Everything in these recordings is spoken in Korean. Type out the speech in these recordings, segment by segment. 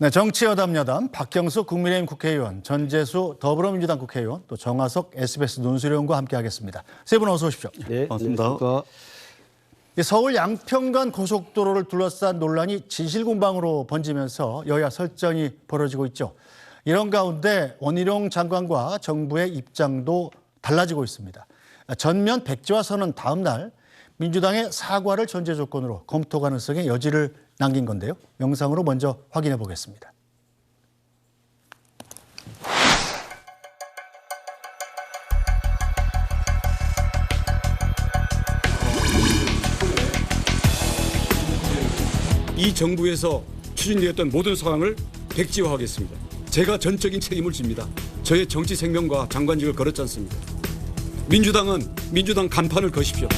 네, 정치여담 박경수 국민의힘 국회의원, 전재수 더불어민주당 국회의원, 또 정화석 SBS 논술위원과 함께하겠습니다. 세 분 어서 오십시오. 네, 반갑습니다. 서울 양평간 고속도로를 둘러싼 논란이 진실공방으로 번지면서 여야 설전이 벌어지고 있죠. 이런 가운데 원희룡 장관과 정부의 입장도 달라지고 있습니다. 전면 백지화 선언 다음 날 민주당의 사과를 전제 조건으로 검토 가능성의 여지를 남긴 건데요. 영상으로 먼저 확인해 보겠습니다. 이 정부에서 추진되었던 모든 사항을 백지화하겠습니다. 제가 전적인 책임을 집니다. 저의 정치 생명과 장관직을 걸었지 않습니까? 민주당은 민주당 간판을 거십시오.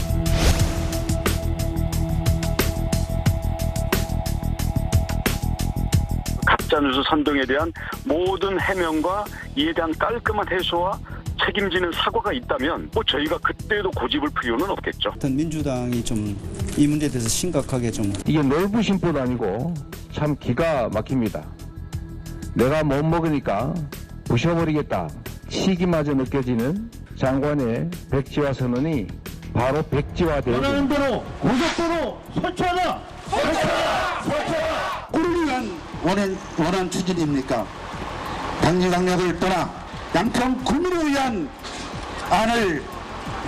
가짜뉴스 선동에 대한 모든 해명과 이에 대한 깔끔한 해소와 책임지는 사과가 있다면 저희가 그때도 고집을 필 이유는 없겠죠. 민주당이 좀 이 문제에 대해서 심각하게 좀 이게 놀부심보도 아니고 참 기가 막힙니다. 내가 못 먹으니까 부셔버리겠다. 시기마저 느껴지는 장관의 백지화 선언이 바로 백지화되고 원하는 대로 고속도로 설치하자! 설치하자! 우리를 위한 원한 추진입니까? 당리당략을 떠나 양평 국민을 위한 안을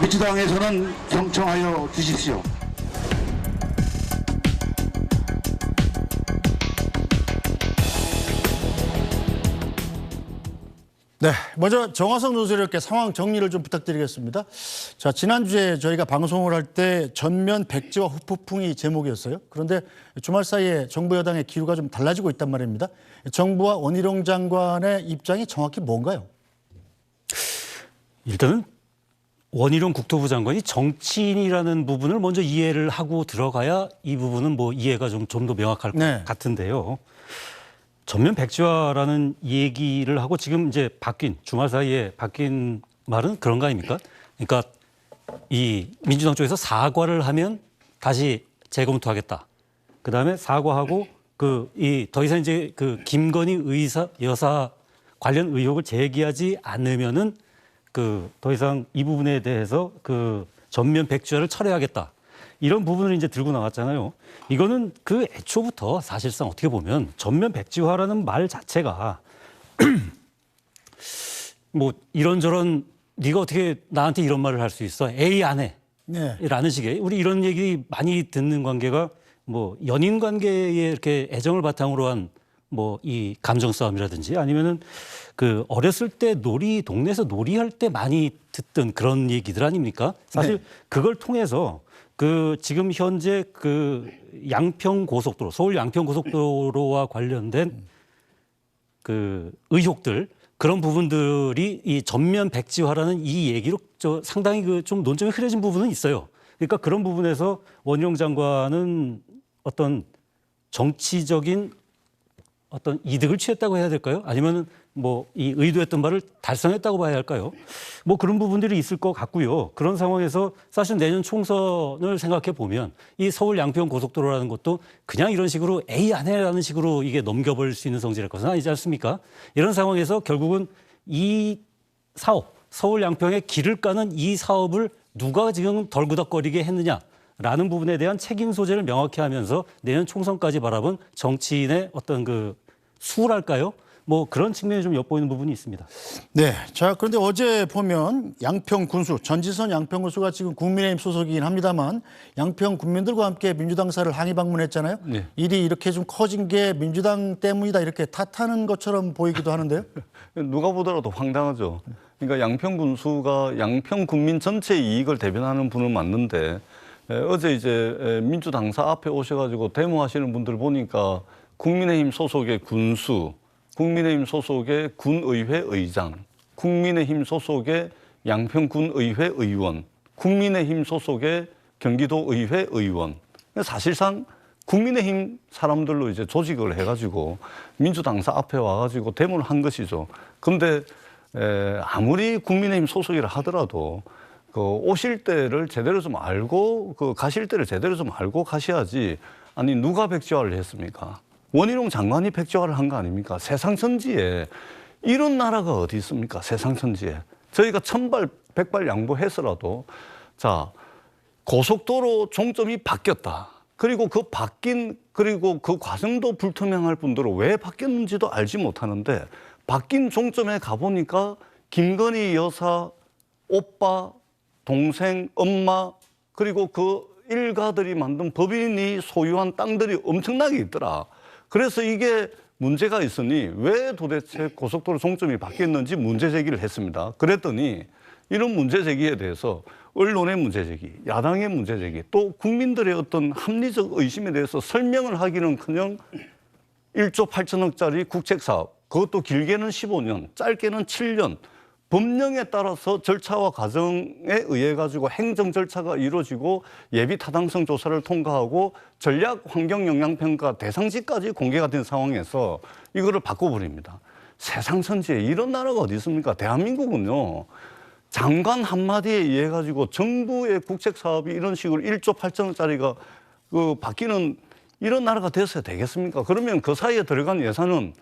민주당에서는 경청하여 주십시오. 네, 먼저 정화석 논술위원께 상황 정리를 좀 부탁드리겠습니다. 자, 지난주에 저희가 방송을 할 때 전면 백지화 후폭풍이 제목이었어요. 그런데 주말 사이에 정부 여당의 기류가 좀 달라지고 있단 말입니다. 정부와 원희룡 장관의 입장이 정확히 뭔가요? 일단은 원희룡 국토부 장관이 정치인이라는 부분을 먼저 이해를 하고 들어가야 이 부분은 뭐 이해가 좀 더 명확할 것 같은데요. 전면 백지화라는 얘기를 하고 지금 이제 주말 사이에 바뀐 말은 그런 거 아닙니까? 그러니까 이 민주당 쪽에서 사과를 하면 다시 재검토하겠다. 그 다음에 사과하고 더 이상 이제 김건희 여사 관련 의혹을 제기하지 않으면은 더 이상 이 부분에 대해서 전면 백지화를 철회하겠다. 이런 부분을 이제 들고 나왔잖아요. 이거는 애초부터 사실상 어떻게 보면 전면 백지화라는 말 자체가 뭐 이런저런 네가 어떻게 나한테 이런 말을 할 수 있어? 에이 안 해. 네. 라는 식의 우리 이런 얘기 많이 듣는 관계가 뭐 연인 관계에 이렇게 애정을 바탕으로 한 뭐 이 감정 싸움이라든지 아니면은 어렸을 때 동네에서 놀이할 때 많이 듣던 그런 얘기들 아닙니까? 사실 네. 그걸 통해서 지금 현재 서울 양평고속도로와 관련된 의혹들 그런 부분들이 이 전면 백지화라는 이 얘기로 상당히 좀 논점이 흐려진 부분은 있어요. 그러니까 그런 부분에서 원희룡 장관은 어떤 정치적인 어떤 이득을 취했다고 해야 될까요? 아니면은 뭐 이 의도했던 바를 달성했다고 봐야 할까요? 뭐 그런 부분들이 있을 것 같고요. 그런 상황에서 사실 내년 총선을 생각해 보면 이 서울 양평 고속도로라는 것도 그냥 이런 식으로 에이 안 해라는 식으로 이게 넘겨버릴 수 있는 성질의 것은 아니지 않습니까? 이런 상황에서 결국은 이 사업, 서울 양평에 길을 까는 이 사업을 누가 지금 덜그덕거리게 했느냐라는 부분에 대한 책임 소재를 명확히 하면서 내년 총선까지 바라본 정치인의 어떤 수랄까요? 뭐 그런 측면이 좀 엿보이는 부분이 있습니다. 네. 자, 그런데 어제 보면 양평 군수, 전지선 양평 군수가 지금 국민의힘 소속이긴 합니다만 양평 군민들과 함께 민주당사를 항의 방문했잖아요. 네. 일이 이렇게 좀 커진 게 민주당 때문이다 이렇게 탓하는 것처럼 보이기도 하는데요. 누가 보더라도 황당하죠. 그러니까 양평 군수가 양평 국민 전체의 이익을 대변하는 분은 맞는데 어제 이제 민주당사 앞에 오셔가지고 데모하시는 분들 보니까 국민의힘 소속의 군수, 국민의힘 소속의 군의회 의장, 국민의힘 소속의 양평군의회 의원, 국민의힘 소속의 경기도의회 의원. 사실상 국민의힘 사람들로 이제 조직을 해가지고 민주당사 앞에 와가지고 데모를 한 것이죠. 그런데 아무리 국민의힘 소속이라 하더라도 오실 때를 제대로 좀 알고 가실 때를 제대로 좀 알고 가셔야지. 아니 누가 백지화를 했습니까? 원희룡 장관이 백지화를 한 거 아닙니까? 세상천지에 이런 나라가 어디 있습니까? 세상천지에. 저희가 천발 백발 양보해서라도 자 고속도로 종점이 바뀌었다. 그리고 그 바뀐 그리고 그 과정도 불투명할 뿐더러 왜 바뀌었는지도 알지 못하는데 바뀐 종점에 가보니까 김건희 여사 오빠, 동생, 엄마 그리고 그 일가들이 만든 법인이 소유한 땅들이 엄청나게 있더라. 그래서 이게 문제가 있으니 왜 도대체 고속도로 종점이 바뀌었는지 문제 제기를 했습니다. 그랬더니 이런 문제 제기에 대해서 언론의 문제 제기, 야당의 문제 제기, 또 국민들의 어떤 합리적 의심에 대해서 설명을 하기는커녕 1조 8천억짜리 국책사업, 그것도 길게는 15년, 짧게는 7년, 법령에 따라서 절차와 과정에 의해 가지고 행정 절차가 이루어지고 예비 타당성 조사를 통과하고 전략 환경 영향 평가 대상지까지 공개가 된 상황에서 이거를 바꿔버립니다. 세상 천지에 이런 나라가 어디 있습니까? 대한민국은요. 장관 한마디에 의해 가지고 정부의 국책 사업이 이런 식으로 1조 8천억짜리가 바뀌는 이런 나라가 됐어야 되겠습니까? 그러면 그 사이에 들어간 예산은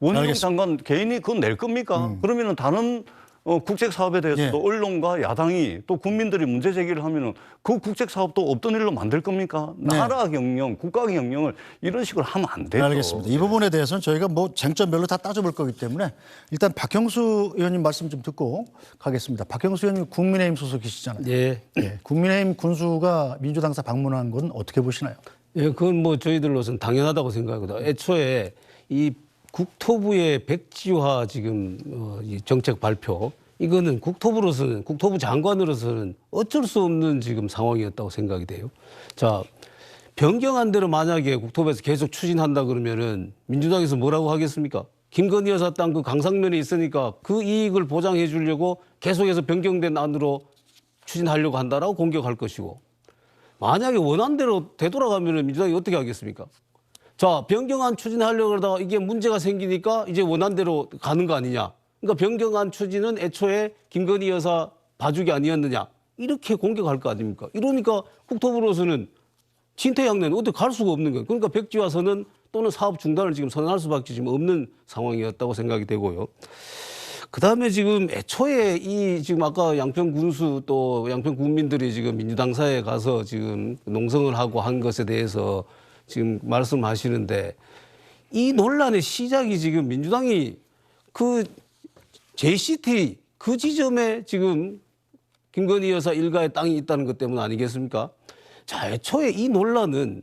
원희룡 장관 개인이 그건 낼 겁니까? 그러면은 다른 국책 사업에 대해서도 예. 언론과 야당이 또 국민들이 문제 제기를 하면은 그 국책 사업도 없던 일로 만들 겁니까? 나라 경영, 국가 경영을 이런 식으로 하면 안 되죠. 알겠습니다. 이 부분에 대해서는 저희가 뭐 쟁점별로 다 따져볼 거기 때문에 일단 박형수 의원님 말씀 좀 듣고 가겠습니다. 박형수 의원님 국민의힘 소속이시잖아요. 예. 예, 국민의힘 군수가 민주당사 방문한 건 어떻게 보시나요? 예, 그건 뭐 저희들로서는 당연하다고 생각하거든요. 애초에 이 국토부의 백지화 지금 이 정책 발표 이거는 국토부로서는 국토부 장관으로서는 어쩔 수 없는 지금 상황이었다고 생각이 돼요. 자, 변경한 대로 만약에 국토부에서 계속 추진한다 그러면은 민주당에서 뭐라고 하겠습니까? 김건희 여사 땅 그 강상면에 있으니까 그 이익을 보장해 주려고 계속해서 변경된 안으로 추진하려고 한다라고 공격할 것이고 만약에 원안대로 되돌아가면은 민주당이 어떻게 하겠습니까? 자, 변경안 추진하려고 그러다가 이게 문제가 생기니까 이제 원안대로 가는 거 아니냐. 그러니까 변경안 추진은 애초에 김건희 여사 봐주기 아니었느냐. 이렇게 공격할 거 아닙니까? 이러니까 국토부로서는 진퇴양난 어떻게 갈 수가 없는 거예요. 그러니까 백지화선은 또는 사업 중단을 지금 선언할 수밖에 지금 없는 상황이었다고 생각이 되고요. 그다음에 지금 애초에 이 지금 아까 양평 군수 또 양평 국민들이 지금 민주당사에 가서 지금 농성을 하고 한 것에 대해서 지금 말씀하시는데 이 논란의 시작이 지금 민주당이 그 JCT 그 지점에 지금 김건희 여사 일가의 땅이 있다는 것 때문 아니겠습니까? 자, 애초에 이 논란은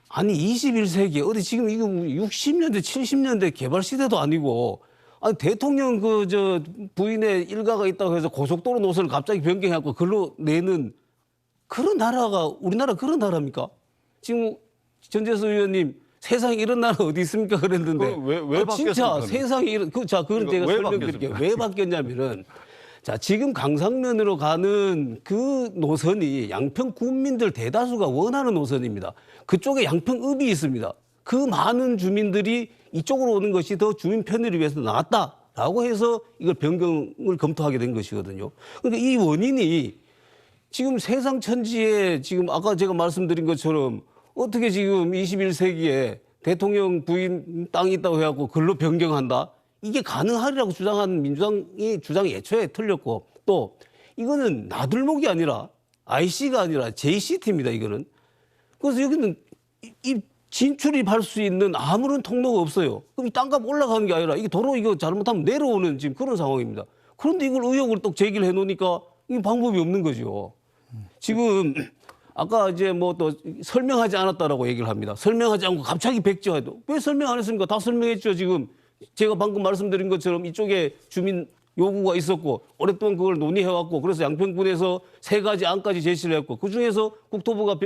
아니 21세기에 어디 지금 이거 60년대 70년대 개발 시대도 아니고 아니 대통령 그 저 부인의 일가가 있다고 해서 고속도로 노선을 갑자기 변경해갖고 글로 내는 그런 나라가 우리나라 그런 나라입니까? 지금 전재수 의원님 세상에 이런 나라 어디 있습니까? 그랬는데 왜 진짜 바뀌었습니까? 세상에 이런 그건 제가 왜 설명드릴게요. 바뀌었습니까? 왜 바뀌었냐면은 자 지금 강상면으로 가는 그 노선이 양평 국민들 대다수가 원하는 노선입니다. 그쪽에 양평읍이 있습니다. 그 많은 주민들이 이쪽으로 오는 것이 더 주민 편의를 위해서 나았다라고 해서 이걸 변경을 검토하게 된 것이거든요. 그러니까 이 원인이 지금 세상 천지에 지금 아까 제가 말씀드린 것처럼 어떻게 지금 21세기에 대통령 부인 땅이 있다고 해갖고 글로 변경한다? 이게 가능하리라고 주장하는 민주당이 주장이 애초에 틀렸고 또 이거는 나들목이 아니라 IC가 아니라 JCT입니다. 이거는. 그래서 여기는 이 진출입할 수 있는 아무런 통로가 없어요. 그럼 이 땅값 올라가는 게 아니라 이게 도로 이거 잘못하면 내려오는 지금 그런 상황입니다. 그런데 이걸 의혹을 또 제기를 해놓으니까 이게 방법이 없는 거죠. 지금 아까 이제 뭐 또 설명하지 않았다라고 얘기를 합니다. 설명하지 않고 갑자기 백지화해도 왜 설명 안 했습니까? 다 설명했죠. 지금 제가 방금 말씀드린 것처럼 이쪽에 주민 요구가 있었고 오랫동안 그걸 논의해왔고 그래서 양평군에서 3가지 안까지 제시를 했고 그중에서 국토부가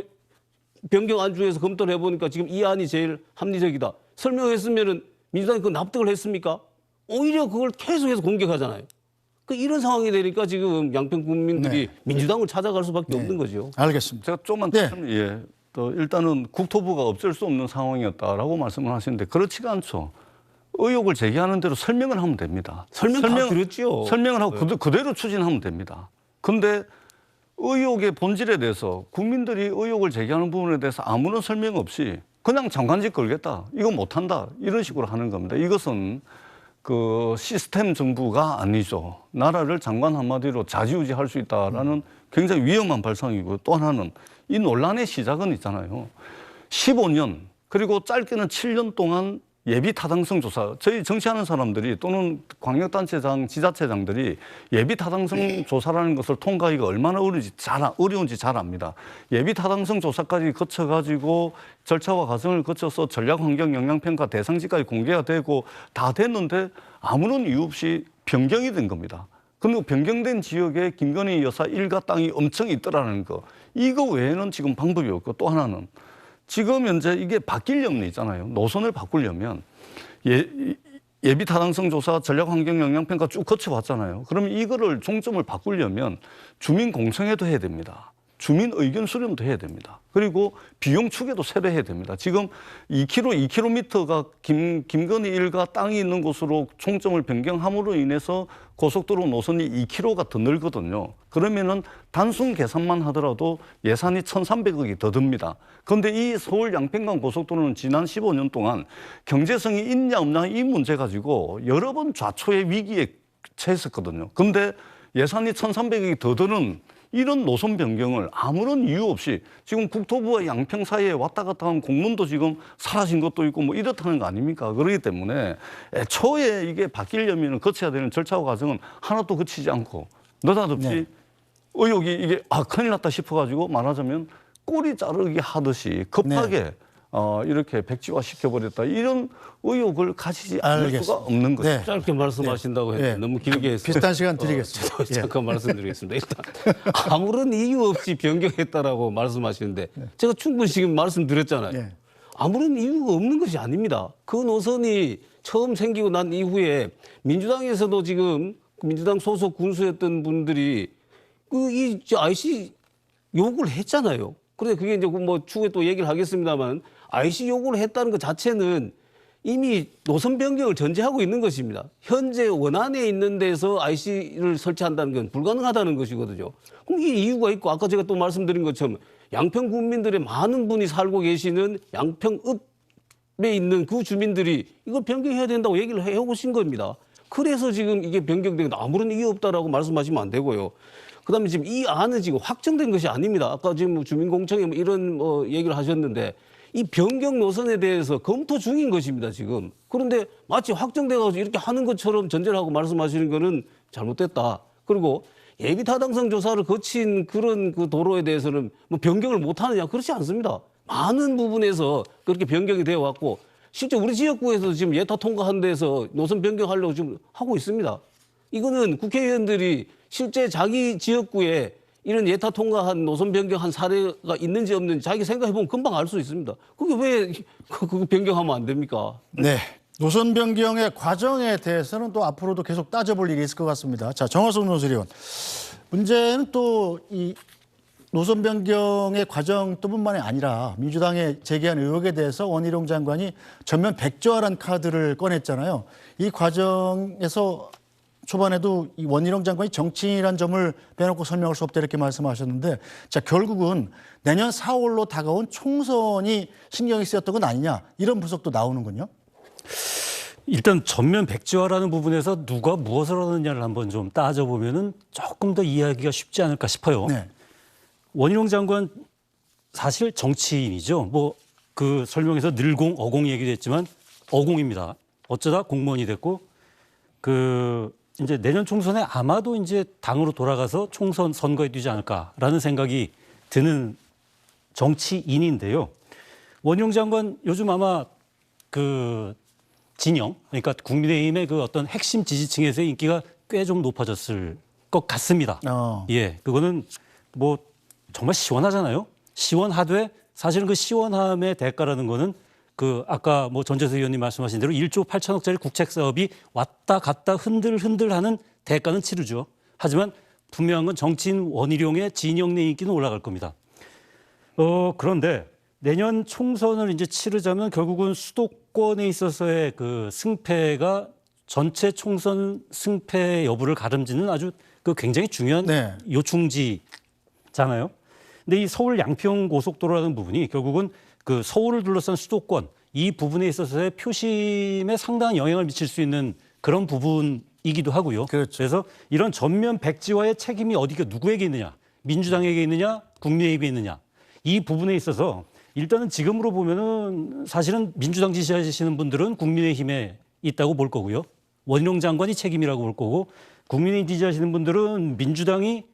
변경안 중에서 검토를 해보니까 지금 이 안이 제일 합리적이다. 설명했으면은 민주당이 그 납득을 했습니까? 오히려 그걸 계속해서 공격하잖아요. 그 이런 상황이 되니까 지금 양평 국민들이 민주당을 찾아갈 수밖에 없는 거죠. 알겠습니다. 제가 조금만 예. 또 일단은 국토부가 어쩔 수 없는 상황이었다라고 말씀을 하시는데 그렇지가 않죠. 의혹을 제기하는 대로 설명을 하면 됩니다. 설명 다 드렸죠. 설명을 하고 그대로 추진하면 됩니다. 근데 의혹의 본질에 대해서 국민들이 의혹을 제기하는 부분에 대해서 아무런 설명 없이 그냥 장관직 걸겠다. 이거 못한다. 이런 식으로 하는 겁니다. 이것은 그 시스템 정부가 아니죠. 나라를 장관 한마디로 좌지우지할 수 있다라는 굉장히 위험한 발상이고, 또 하나는 이 논란의 시작은 있잖아요. 15년 그리고 짧게는 7년 동안 예비 타당성 조사, 저희 정치하는 사람들이 또는 광역단체장, 지자체장들이 예비 타당성 조사라는 것을 통과하기가 얼마나 어려운지 잘 압니다. 예비 타당성 조사까지 거쳐가지고 절차와 과정을 거쳐서 전략환경영향평가 대상지까지 공개가 되고 다 됐는데 아무런 이유 없이 변경이 된 겁니다. 그리고 변경된 지역에 김건희 여사 일가 땅이 엄청 있더라는 거. 이거 외에는 지금 방법이 없고, 또 하나는 지금 현재 이게 바뀌려면 있잖아요. 노선을 바꾸려면 예비 타당성 조사, 전략환경영향평가 쭉 거쳐봤잖아요. 그러면 이거를 종점을 바꾸려면 주민 공청회도 해야 됩니다. 주민 의견 수렴도 해야 됩니다. 그리고 비용 추계도 새로 해야 됩니다. 지금 2km가 김건희 일가 땅이 있는 곳으로 총점을 변경함으로 인해서 고속도로 노선이 2km가 더 늘거든요. 그러면은 단순 계산만 하더라도 예산이 1,300억이 더 듭니다. 그런데 이 서울 양평간 고속도로는 지난 15년 동안 경제성이 있냐 없냐 이 문제 가지고 여러 번 좌초의 위기에 처했었거든요. 그런데 예산이 1,300억이 더 드는 이런 노선 변경을 아무런 이유 없이 지금 국토부와 양평 사이에 왔다 갔다 한 공문도 지금 사라진 것도 있고 뭐 이렇다는 거 아닙니까? 그렇기 때문에 애초에 이게 바뀌려면 거쳐야 되는 절차와 과정은 하나도 거치지 않고 느닷없이 의혹이 이게 큰일 났다 싶어가지고 말하자면 꼬리 자르기 하듯이 급하게 이렇게 백지화 시켜버렸다. 이런 의혹을 가지지 않을 수가 없는 거죠. 네. 짧게 말씀하신다고 했는데 너무 길게 해서 비슷한 시간 드리겠습니다. 잠깐 말씀드리겠습니다. 일단 아무런 이유 없이 변경했다라고 말씀하시는데 제가 충분히 지금 말씀드렸잖아요. 아무런 이유가 없는 것이 아닙니다. 그 노선이 처음 생기고 난 이후에 민주당에서도 지금 민주당 소속 군수였던 분들이 이 IC 요구를 했잖아요. 그런데 그게 이제 뭐 추후에 또 얘기를 하겠습니다만 IC 요구를 했다는 것 자체는 이미 노선 변경을 전제하고 있는 것입니다. 현재 원안에 있는 데서 IC를 설치한다는 건 불가능하다는 것이거든요. 그럼 이게 이유가 있고 아까 제가 또 말씀드린 것처럼 양평 국민들의 많은 분이 살고 계시는 양평읍에 있는 그 주민들이 이걸 변경해야 된다고 얘기를 해오신 겁니다. 그래서 지금 이게 변경된 건 아무런 이유 없다라고 말씀하시면 안 되고요. 그다음에 지금 이 안은 지금 확정된 것이 아닙니다. 아까 지금 주민공청회 뭐 이런 얘기를 하셨는데 이 변경 노선에 대해서 검토 중인 것입니다, 지금. 그런데 마치 확정돼가지고 이렇게 하는 것처럼 전제를 하고 말씀하시는 거는 잘못됐다. 그리고 예비 타당성 조사를 거친 그런 그 도로에 대해서는 뭐 변경을 못 하느냐, 그렇지 않습니다. 많은 부분에서 그렇게 변경이 되어 왔고 실제 우리 지역구에서 지금 예타 통과한 데서 노선 변경하려고 지금 하고 있습니다. 이거는 국회의원들이 실제 자기 지역구에 이런 예타 통과한 노선 변경한 사례가 있는지 없는지 자기 생각해보면 금방 알 수 있습니다. 그게 왜 그거 변경하면 안 됩니까? 네. 노선 변경의 과정에 대해서는 또 앞으로도 계속 따져볼 일이 있을 것 같습니다. 자, 정화석 논술위원. 문제는 또 이 노선 변경의 과정뿐만이 아니라 민주당에 제기한 의혹에 대해서 원희룡 장관이 전면 백지화란 카드를 꺼냈잖아요. 이 과정에서 초반에도 이 원희룡 장관이 정치인이라는 점을 빼놓고 설명할 수 없다 이렇게 말씀하셨는데, 자, 결국은 내년 4월로 다가온 총선이 신경이 쓰였던 건 아니냐, 이런 분석도 나오는군요. 일단 전면 백지화라는 부분에서 누가 무엇을 하느냐를 한번 좀 따져보면은 조금 더 이해하기가 쉽지 않을까 싶어요. 네. 원희룡 장관 사실 정치인이죠. 뭐 그 설명에서 늘공, 어공 얘기도 했지만 어공입니다. 어쩌다 공무원이 됐고 이제 내년 총선에 아마도 이제 당으로 돌아가서 총선 선거에 뛰지 않을까라는 생각이 드는 정치인인데요. 원희룡 장관 요즘 아마 그 진영, 그러니까 국민의힘의 그 어떤 핵심 지지층에서의 인기가 꽤 좀 높아졌을 것 같습니다. 예, 그거는 뭐 정말 시원하잖아요. 시원하되 사실은 그 시원함의 대가라는 거는 그 아까 뭐 전재수 의원님 말씀하신 대로 1조 8천억짜리 국책 사업이 왔다 갔다 흔들흔들하는 대가는 치르죠. 하지만 분명한 건 정치인 원희룡의 진영 내 인기는 올라갈 겁니다. 그런데 내년 총선을 이제 치르자면 결국은 수도권에 있어서의 그 승패가 전체 총선 승패 여부를 가름지는 아주 그 굉장히 중요한 요충지잖아요. 근데 이 서울 양평 고속도로라는 부분이 결국은 그 서울을 둘러싼 수도권 이 부분에 있어서의 표심에 상당한 영향을 미칠 수 있는 그런 부분이기도 하고요. 그렇죠. 그래서 이런 전면 백지화의 책임이 어디가 누구에게 있느냐, 민주당에게 있느냐, 국민에게 있느냐 이 부분에 있어서 일단은 지금으로 보면은 사실은 민주당 지지하시는 분들은 국민의힘에 있다고 볼 거고요. 원희룡 장관이 책임이라고 볼 거고 국민의힘 지지하시는 분들은 민주당이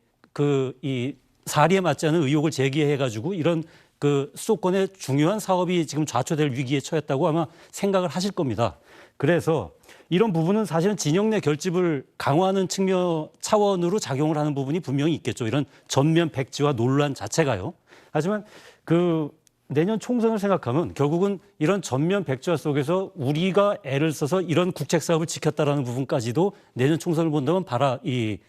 이 사리에 맞지 않은 의혹을 제기해가지고 이런 그 수도권의 중요한 사업이 지금 좌초될 위기에 처했다고 아마 생각을 하실 겁니다. 그래서 이런 부분은 사실은 진영 내 결집을 강화하는 측면 차원으로 작용을 하는 부분이 분명히 있겠죠. 이런 전면 백지화 논란 자체가요. 하지만 내년 총선을 생각하면 결국은 이런 전면 백지화 속에서 우리가 애를 써서 이런 국책 사업을 지켰다라는 부분까지도 내년 총선을 본다면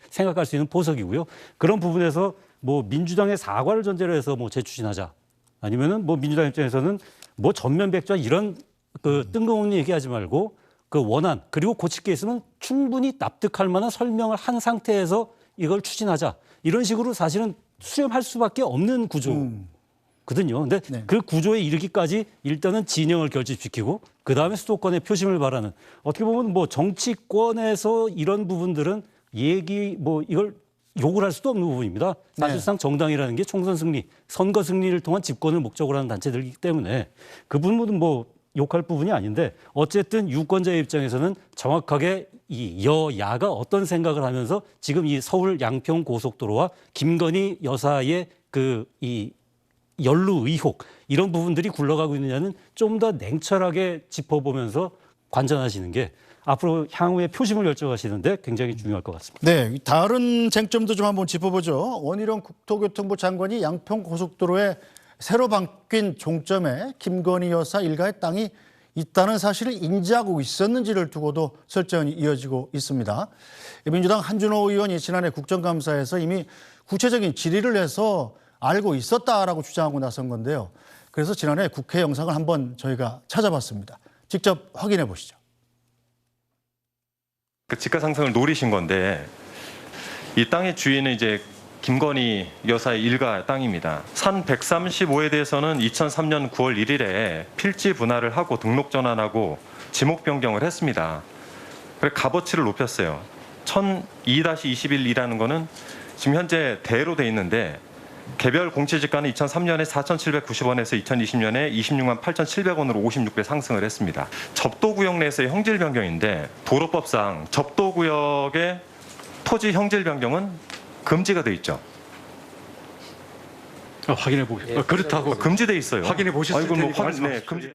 생각할 수 있는 보석이고요. 그런 부분에서 뭐 민주당의 사과를 전제로 해서 뭐 재추진하자. 아니면은 뭐 민주당 입장에서는 뭐 전면 백지화 이런 뜬금없는 얘기하지 말고 원안 그리고 고칠 게 있으면 충분히 납득할 만한 설명을 한 상태에서 이걸 추진하자. 이런 식으로 사실은 수렴할 수밖에 없는 구조거든요. 근데 네. 그 구조에 이르기까지 일단은 진영을 결집시키고 그다음에 수도권의 표심을 바라는 어떻게 보면 뭐 정치권에서 이런 부분들은 이걸 욕을 할 수도 없는 부분입니다. 사실상 정당이라는 게 총선 승리, 선거 승리를 통한 집권을 목적으로 하는 단체들이기 때문에 그 부분은 뭐 욕할 부분이 아닌데 어쨌든 유권자의 입장에서는 정확하게 이 여야가 어떤 생각을 하면서 지금 이 서울 양평 고속도로와 김건희 여사의 이 연루 의혹 이런 부분들이 굴러가고 있느냐는 좀 더 냉철하게 짚어보면서 관전하시는 게 앞으로 향후에 표심을 결정하시는데 굉장히 중요할 것 같습니다. 네, 다른 쟁점도 좀 한번 짚어보죠. 원희룡 국토교통부 장관이 양평 고속도로에 새로 바뀐 종점에 김건희 여사 일가의 땅이 있다는 사실을 인지하고 있었는지를 두고도 설전이 이어지고 있습니다. 민주당 한준호 의원이 지난해 국정감사에서 이미 구체적인 질의를 해서 알고 있었다라고 주장하고 나선 건데요. 그래서 지난해 국회 영상을 한번 저희가 찾아봤습니다. 직접 확인해 보시죠. 그 지가 상승을 노리신 건데 이 땅의 주인은 이제 김건희 여사의 일가 땅입니다. 산 135에 대해서는 2003년 9월 1일에 필지 분할을 하고 등록 전환하고 지목 변경을 했습니다. 그래서 값어치를 높였어요. 1002-21이라는 거는 지금 현재 대로 돼 있는데 개별 공시지가는 2003년에 4,790원에서 2020년에 26만 8,700원으로 56배 상승을 했습니다. 접도구역 내에서의 형질 변경인데 도로법상 접도구역의 토지 형질 변경은 금지가 돼 있죠. 확인해 보겠습니다. 그렇다고 금지돼 있어요. 확인해 보셨을 테니까 말씀하십시오. 금지.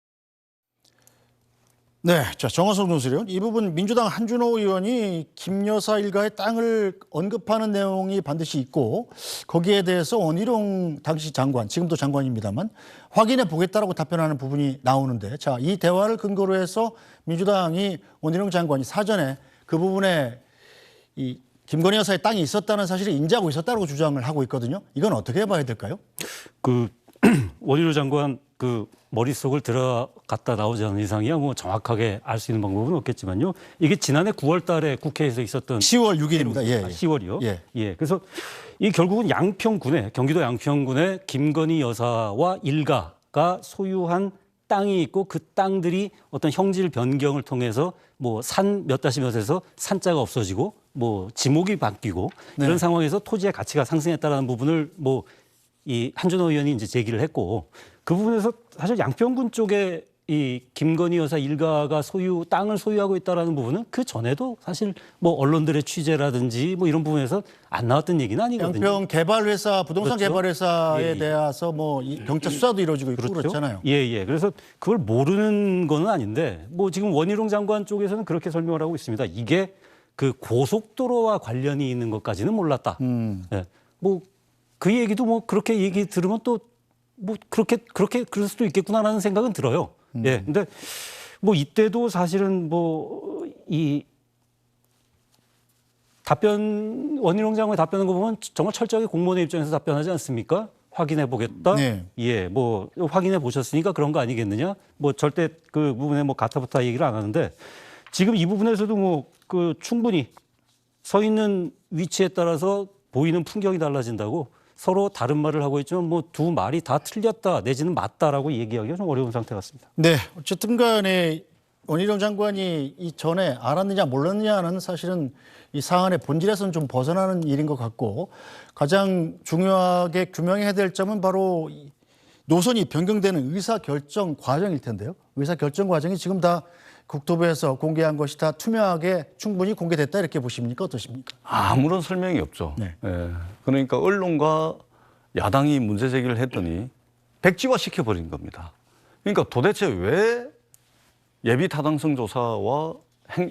네, 자 정화석 논술위원 이 부분 민주당 한준호 의원이 김 여사 일가의 땅을 언급하는 내용이 반드시 있고 거기에 대해서 원희룡 당시 장관, 지금도 장관입니다만 확인해 보겠다라고 답변하는 부분이 나오는데 자, 이 대화를 근거로 해서 민주당이 원희룡 장관이 사전에 그 부분에 이 김건희 여사의 땅이 있었다는 사실을 인지하고 있었다고 주장을 하고 있거든요. 이건 어떻게 봐야 될까요? 원희룡 장관 머릿속을 들어갔다 나오지 않은 이상이야 뭐 정확하게 알 수 있는 방법은 없겠지만요. 이게 지난해 9월 달에 국회에서 있었던 10월 6일입니다. 예. 10월이요. 예. 그래서 이 결국은 경기도 양평군에 김건희 여사와 일가가 소유한 땅이 있고 그 땅들이 어떤 형질 변경을 통해서 뭐 산 몇 다시 몇에서 산자가 없어지고 뭐 지목이 바뀌고 이런 상황에서 토지의 가치가 상승했다라는 부분을 이 한준호 의원이 이제 제기를 했고 그 부분에서 사실 양평군 쪽에 이 김건희 여사 일가가 땅을 소유하고 있다라는 부분은 그 전에도 사실 뭐 언론들의 취재라든지 뭐 이런 부분에서 안 나왔던 얘기는 아니거든요. 양평 개발회사, 부동산 그렇죠? 개발회사에 대해서 뭐 경찰 수사도 이루어지고 있고 그렇죠? 그렇잖아요. 예. 그래서 그걸 모르는 건 아닌데 뭐 지금 원희룡 장관 쪽에서는 그렇게 설명을 하고 있습니다. 이게 그 고속도로와 관련이 있는 것까지는 몰랐다. 예. 뭐 그 얘기도 뭐 그렇게 얘기 들으면 또 뭐 그렇게 그럴 수도 있겠구나라는 생각은 들어요. 예. 근데 뭐 이때도 사실은 뭐 이 원희룡 장관의 답변한 거 보면 정말 철저하게 공무원의 입장에서 답변하지 않습니까? 확인해 보겠다. 네. 예, 뭐 확인해 보셨으니까 그런 거 아니겠느냐? 뭐 절대 그 부분에 뭐 가타부타 얘기를 안 하는데 지금 이 부분에서도 뭐 충분히 서 있는 위치에 따라서 보이는 풍경이 달라진다고 서로 다른 말을 하고 있지만 뭐 두 말이 다 틀렸다 내지는 맞다라고 얘기하기가 좀 어려운 상태 같습니다. 네, 어쨌든 간에 원희룡 장관이 이전에 알았느냐 몰랐느냐는 사실은 이 사안의 본질에서는 좀 벗어나는 일인 것 같고 가장 중요하게 규명해야 될 점은 바로 이 노선이 변경되는 의사결정 과정일 텐데요. 의사결정 과정이 지금 다 국토부에서 공개한 것이 다 투명하게 충분히 공개됐다 이렇게 보십니까? 어떠십니까? 아무런 설명이 없죠. 네. 예. 그러니까 언론과 야당이 문제 제기를 했더니 백지화 시켜버린 겁니다. 그러니까 도대체 왜 예비 타당성 조사와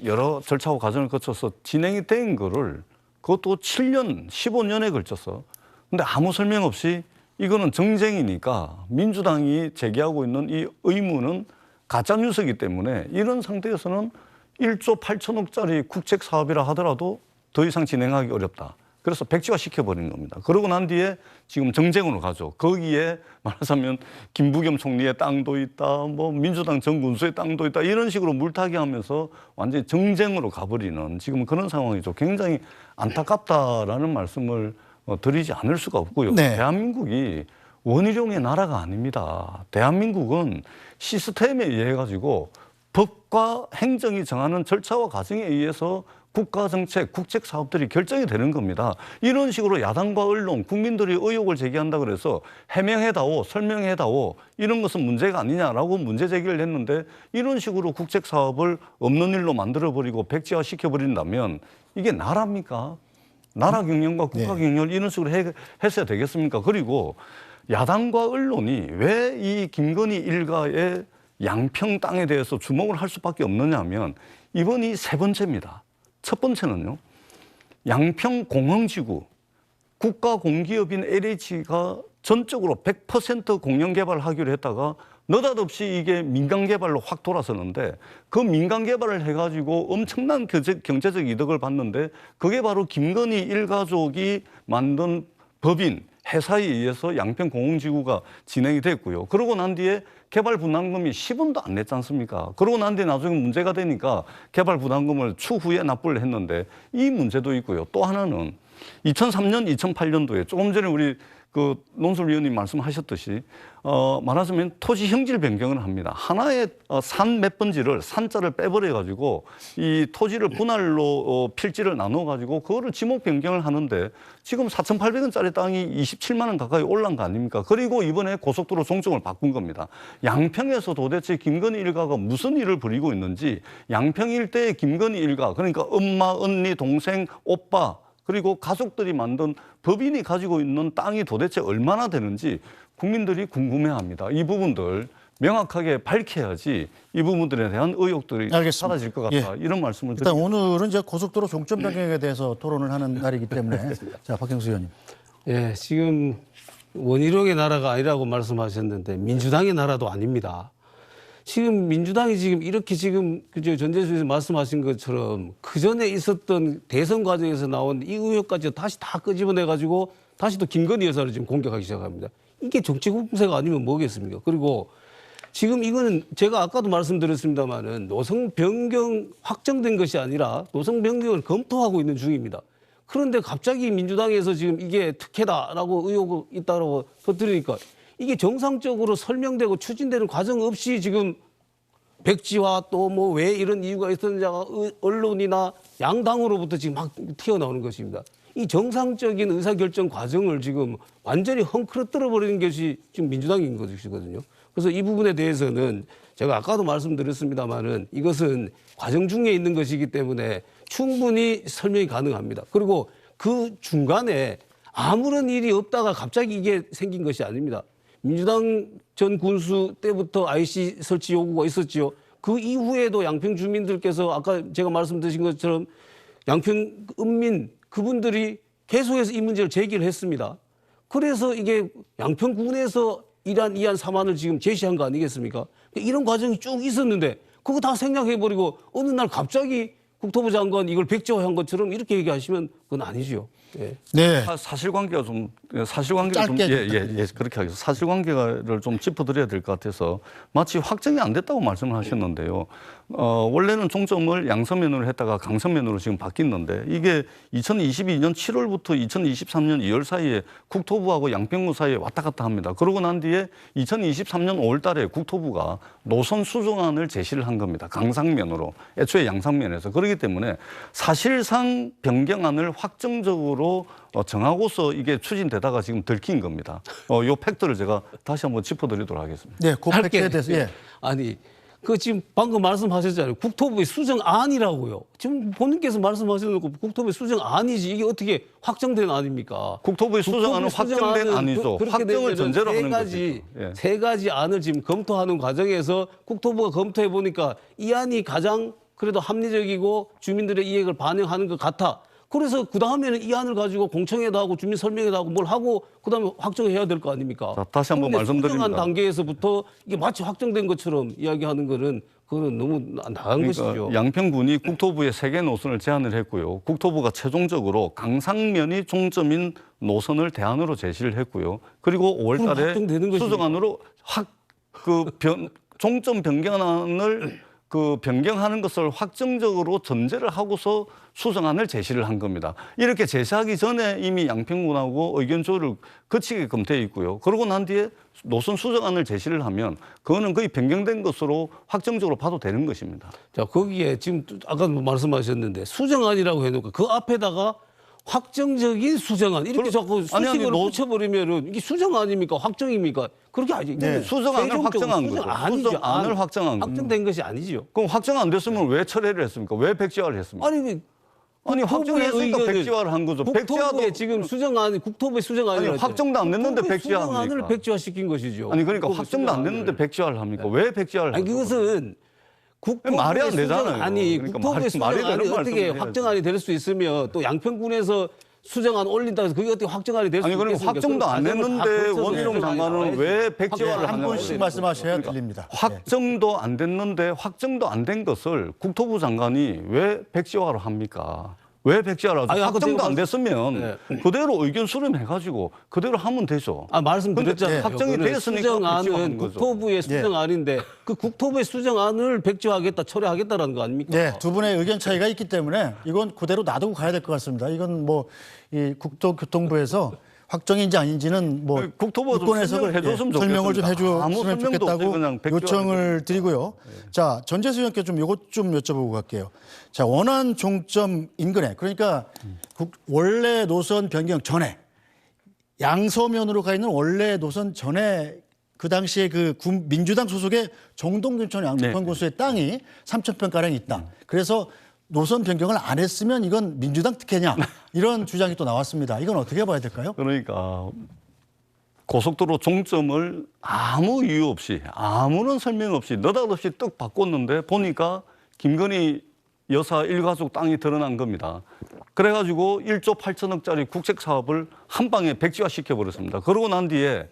여러 절차와 과정을 거쳐서 진행이 된 거를 그것도 7년, 15년에 걸쳐서 근데 아무 설명 없이 이거는 정쟁이니까 민주당이 제기하고 있는 이 의무는 가짜뉴스이기 때문에 이런 상태에서는 1조 8천억짜리 국책 사업이라 하더라도 더 이상 진행하기 어렵다. 그래서 백지화 시켜버린 겁니다. 그러고 난 뒤에 지금 정쟁으로 가죠. 거기에 말하자면 김부겸 총리의 땅도 있다, 뭐 민주당 전 군수의 땅도 있다 이런 식으로 물타기 하면서 완전히 정쟁으로 가버리는 지금 그런 상황이죠. 굉장히 안타깝다라는 말씀을 드리지 않을 수가 없고요. 네. 대한민국이 원희룡의 나라가 아닙니다. 대한민국은 시스템에 의해 가지고 법과 행정이 정하는 절차와 과정에 의해서 국가 정책, 국책 사업들이 결정이 되는 겁니다. 이런 식으로 야당과 언론, 국민들이 의혹을 제기한다 그래서 해명해다오, 설명해다오 이런 것은 문제가 아니냐라고 문제 제기를 했는데 이런 식으로 국책 사업을 없는 일로 만들어버리고 백지화 시켜버린다면 이게 나라입니까? 나라 경영과 국가 경영을 이런 식으로 했어야 되겠습니까? 그리고 야당과 언론이 왜 이 김건희 일가의 양평 땅에 대해서 주목을 할 수밖에 없느냐 하면 이번이 세 번째입니다. 첫 번째는요. 양평 공흥지구 국가공기업인 LH가 전적으로 100% 공영개발하기로 했다가 느닷없이 이게 민간개발로 확 돌아서는데 그 민간개발을 해가지고 엄청난 경제적 이득을 받는데 그게 바로 김건희 일가족이 만든 법인 회사에 의해서 양평 공흥지구가 진행이 됐고요. 그러고 난 뒤에 개발 분담금이 10원도 안 냈지 않습니까? 그러고 난 뒤에 나중에 문제가 되니까 개발 분담금을 추후에 납부를 했는데 이 문제도 있고요. 또 하나는 2003년, 2008년도에 조금 전에 우리 그 논술위원님 말씀하셨듯이 말하자면 토지 형질 변경을 합니다. 하나의 산 몇 번지를 산자를 빼버려 가지고 이 토지를 분할로 필지를 나눠 가지고 그거를 지목 변경을 하는데 지금 4,800원짜리 땅이 27만 원 가까이 올라간 거 아닙니까? 그리고 이번에 고속도로 종점을 바꾼 겁니다. 양평에서 도대체 김건희 일가가 무슨 일을 벌이고 있는지 양평 일대의 김건희 일가 그러니까 엄마, 언니, 동생, 오빠 그리고 가족들이 만든 법인이 가지고 있는 땅이 도대체 얼마나 되는지 국민들이 궁금해합니다. 이 부분들 명확하게 밝혀야지 이 부분들에 대한 의혹들이 사라질 것 같다. 이런 말씀을 일단 드립니다. 오늘은 이제 고속도로 종점 변경에 대해서 토론을 하는 날이기 때문에 자 박형수 의원님. 예, 지금 원희룡의 나라가 아니라고 말씀하셨는데 민주당의 나라도 아닙니다. 지금 민주당이 지금 이렇게 지금 그저 전재수에서 말씀하신 것처럼 그 전에 있었던 대선 과정에서 나온 이 의혹까지 다시 다 끄집어내 가지고 다시 또 김건희 여사를 지금 공격하기 시작합니다. 이게 정치 공세가 아니면 뭐겠습니까? 그리고 지금 이거는 제가 아까도 말씀드렸습니다마는 노선 변경 확정된 것이 아니라 노선 변경을 검토하고 있는 중입니다. 그런데 갑자기 민주당에서 지금 이게 특혜다라고 의혹이 있다고 터뜨리니까 이게 정상적으로 설명되고 추진되는 과정 없이 지금 백지화 또 뭐 왜 이런 이유가 있었는지가 언론이나 양당으로부터 지금 막 튀어나오는 것입니다. 이 정상적인 의사결정 과정을 지금 완전히 헝클어뜨려 버리는 것이 지금 민주당인 것이거든요. 그래서 이 부분에 대해서는 제가 아까도 말씀드렸습니다마는 이것은 과정 중에 있는 것이기 때문에 충분히 설명이 가능합니다. 그리고 그 중간에 아무런 일이 없다가 갑자기 이게 생긴 것이 아닙니다. 민주당 전 군수 때부터 IC 설치 요구가 있었지요. 그 이후에도 양평 주민들께서 아까 제가 말씀드린 것처럼 양평 은민 그분들이 계속해서 이 문제를 제기를 했습니다. 그래서 이게 양평군에서 이안 3안을 지금 제시한 거 아니겠습니까? 이런 과정이 쭉 있었는데 그거 다 생략해버리고 어느 날 갑자기 국토부 장관 이걸 백지화한 것처럼 이렇게 얘기하시면 그건 아니죠. 예. 네. 사실관계가 좀 사실관계를 좀 짧게 예, 그렇게 하겠습니다. 사실관계를 좀 짚어드려야 될 것 같아서 마치 확정이 안 됐다고 말씀을 하셨는데요. 원래는 종점을 양서면으로 했다가 강서면으로 지금 바뀌었는데 이게 2022년 7월부터 2023년 2월 사이에 국토부하고 양평구 사이에 왔다 갔다 합니다. 그러고 난 뒤에 2023년 5월 달에 국토부가 노선 수정안을 제시를 한 겁니다. 강상면으로. 애초에 양상면에서. 그렇기 때문에 사실상 변경안을 확정적으로 정하고서 이게 추진되다가 지금 들킨 겁니다. 요 팩트를 제가 다시 한번 짚어드리도록 하겠습니다. 네, 그 팩트에 대해서. 예. 아니, 그 지금 방금 말씀하셨잖아요. 국토부의 수정안이라고요. 지금 본인께서 말씀하셔놓고 국토부의 수정안이지 이게 어떻게 확정된 안입니까? 국토부의 수정안은 확정된 안이죠. 확정을 전제로 하는 거죠. 예. 세 가지 안을 지금 검토하는 과정에서 국토부가 검토해 보니까 이 안이 가장 그래도 합리적이고 주민들의 이익을 반영하는 것 같아. 그래서 그 다음에는 이 안을 가지고 공청회도 하고 주민 설명회도 하고 뭘 하고 그 다음에 확정해야 될 거 아닙니까? 자, 다시 한번 말씀드립니다. 수정안 단계에서부터 이게 마치 확정된 것처럼 이야기하는 거는 그거는 너무 나간 것이죠. 양평군이 국토부에 3개 노선을 제안을 했고요. 국토부가 최종적으로 강상면이 종점인 노선을 대안으로 제시를 했고요. 그리고 5월 달에 수정안으로 종점 변경안을 변경하는 것을 확정적으로 전제를 하고서 수정안을 제시를 한 겁니다. 이렇게 제시하기 전에 이미 양평군하고 의견 조율을 거치게끔 돼 있고요. 그러고 난 뒤에 노선 수정안을 제시를 하면 그거는 거의 변경된 것으로 확정적으로 봐도 되는 것입니다. 자, 거기에 지금 아까도 말씀하셨는데 수정안이라고 해놓고 그 앞에다가 확정적인 수정안 이렇게 자꾸 수식어를 붙여버리면은 이게 수정안입니까 확정입니까? 그렇게 아니죠. 네. 수정안을 확정한 거죠. 아니죠. 수정안을 확정한 거죠. 확정된 것이 아니죠. 그럼 확정 안 됐으면 왜 철회를 했습니까? 왜 백지화를 했습니까? 아니 확정했으니까 백지화를 한 거죠. 국토부에 지금 수정안 국토부의 수정안이 확정도 안 됐는데 백지화 합니까? 수정안을 백지화시킨 것이죠. 아니 그러니까 확정도 안 됐는데 백지화를 합니까? 왜 백지화를? 아니 그것은 말이 안 되잖아요. 아니 그러니까 국토부의 수정안이 어떻게 확정안이 될 수 있으며 또 양평군에서 수정안 올린다 해서 그게 어떻게 확정안이 될 수 있겠습니까? 아니 그럼 확정도 안 됐는데 원희룡 장관은 왜 백지화를 한 하냐고. 분씩 말씀하셔야 들립니다. 확정도 안 됐는데 확정도 안 된 것을 국토부 장관이 왜 백지화로 합니까? 왜 백지화를 하죠? 확정도 안 됐으면 그대로 의견 수렴해가지고 그대로 하면 되죠. 말씀드렸잖아요. 확정이 됐으니까 수정안은 국토부의 수정안인데 그 국토부의 수정안을 백지화하겠다, 철회하겠다라는 거 아닙니까? 네, 두 분의 의견 차이가 있기 때문에 이건 그대로 놔두고 가야 될 것 같습니다. 이건 뭐 이 국토교통부에서 확정인지 아닌지는 뭐 국토부가 유권에서 설명을 좀 해주시면 좋겠다고 요청을 드리고요. 자, 전재수 의원께 좀 이것 좀 여쭤보고 갈게요. 자, 원안 종점 인근에 그러니까 원래 노선 변경 전에 양서면으로 가 있는 원래 노선 전에 그 당시에 그 민주당 소속의 정동균천 양평군수의 땅이 3,000평 가량 있다. 그래서 노선 변경을 안 했으면 이건 민주당 특혜냐 이런 주장이 또 나왔습니다. 이건 어떻게 봐야 될까요? 그러니까 고속도로 종점을 아무 이유 없이 아무런 설명 없이 느닷없이 떡 바꿨는데 보니까 김건희 여사 일가족 땅이 드러난 겁니다. 그래가지고 1조 8천억짜리 국책 사업을 한 방에 백지화시켜버렸습니다. 그러고 난 뒤에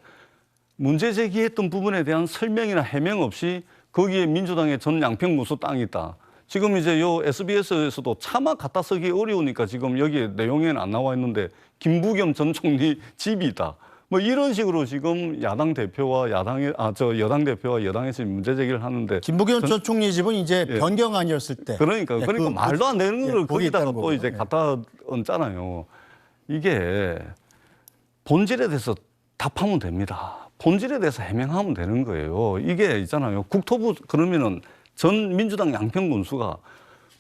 문제 제기했던 부분에 대한 설명이나 해명 없이 거기에 민주당의 전 양평군수 땅이 있다. 지금 이제 요 SBS에서도 차마 갖다 쓰기 어려우니까 지금 여기에 내용에는 안 나와 있는데 김부겸 전 총리 집이 있다. 뭐 이런 식으로 지금 여당 대표와 여당에서 문제 제기를 하는데 김부겸 전 총리 집은 이제 변경안이었을 때 그러니까 말도 안 되는 걸 거기다가 또 이제 갖다 얹잖아요. 이게 본질에 대해서 답하면 됩니다. 본질에 대해서 해명하면 되는 거예요. 이게 있잖아요. 국토부 그러면은 전 민주당 양평군수가